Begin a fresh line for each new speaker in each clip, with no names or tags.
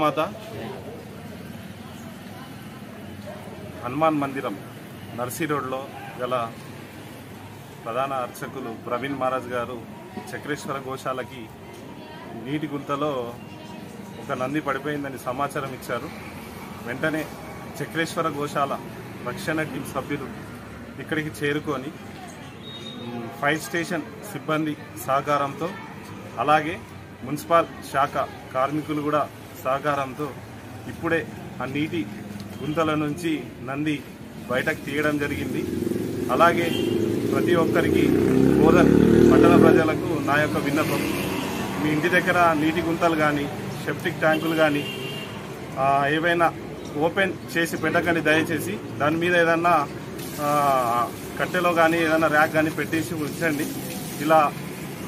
గోమాత హనుమాన్ మందిరం నర్సీ రోడ్లో గల ప్రధాన అర్చకులు ప్రవీణ్ మహారాజ్ గారు చక్రేశ్వర గోశాలకి నీటి గుంతలో ఒక నంది పడిపోయిందని సమాచారం ఇచ్చారు. వెంటనే చక్రేశ్వర గోశాల రక్షణ టీం సభ్యులు ఇక్కడికి చేరుకొని ఫైర్ స్టేషన్ సిబ్బంది సహకారంతో అలాగే మున్సిపల్ శాఖ కార్మికులు కూడా సహకారంతో ఇప్పుడే ఆ నీటి గుంతల నుంచి నంది బయటకు తీయడం జరిగింది. అలాగే ప్రతి ఒక్కరికి బోధన్ పట్టణ ప్రజలకు నా యొక్క విన్నపం, మీ ఇంటి దగ్గర నీటి గుంతలు కానీ సెప్టిక్ ట్యాంకులు కానీ ఏవైనా ఓపెన్ చేసి పెట్టకండి. దయచేసి దాని మీద ఏదన్నా కట్టెలో కానీ ఏదైనా ర్యాక్ కానీ పెట్టేసి ఉంచండి. ఇలా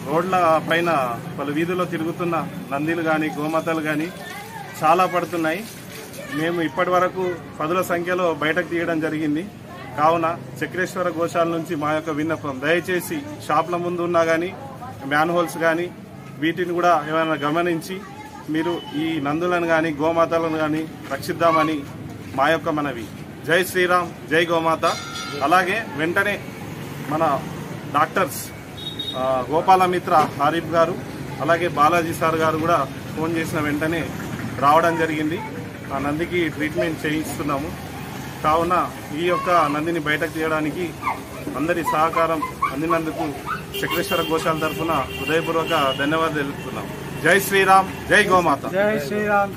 రోడ్ల పైన పలు వీధుల్లో తిరుగుతున్న నందిలు కానీ గోమాతలు కానీ చాలా పడుతున్నాయి. మేము ఇప్పటి వరకు 10ల సంఖ్యలో బయటకు తీయడం జరిగింది. కావున చక్రేశ్వర గోశాల నుంచి మా యొక్క విన్నపం, దయచేసి షాప్ల ముందు ఉన్నా కానీ మ్యాన్ హోల్స్ కానీ వీటిని కూడా ఏమైనా గమనించి మీరు ఈ నందులను కానీ గోమాతలను కానీ రక్షిద్దామని మా యొక్క మనవి. జై శ్రీరామ్, జై గోమాత. అలాగే వెంటనే మన డాక్టర్స్ గోపాలమిత్ర హారిఫ్ గారు అలాగే బాలాజీ సార్ గారు కూడా ఫోన్ చేసిన వెంటనే రావడం జరిగింది. ఆ నందికి ట్రీట్మెంట్ చేయిస్తున్నాము. కావున ఈ యొక్క నందిని బయటకు తీయడానికి అందరి సహకారం అందినందుకు చక్రేశ్వర గోశాల తరఫున హృదయపూర్వక ధన్యవాదాలు తెలుపుతున్నాం. జై శ్రీరామ్, జై గోమాత.
జై శ్రీరామ్.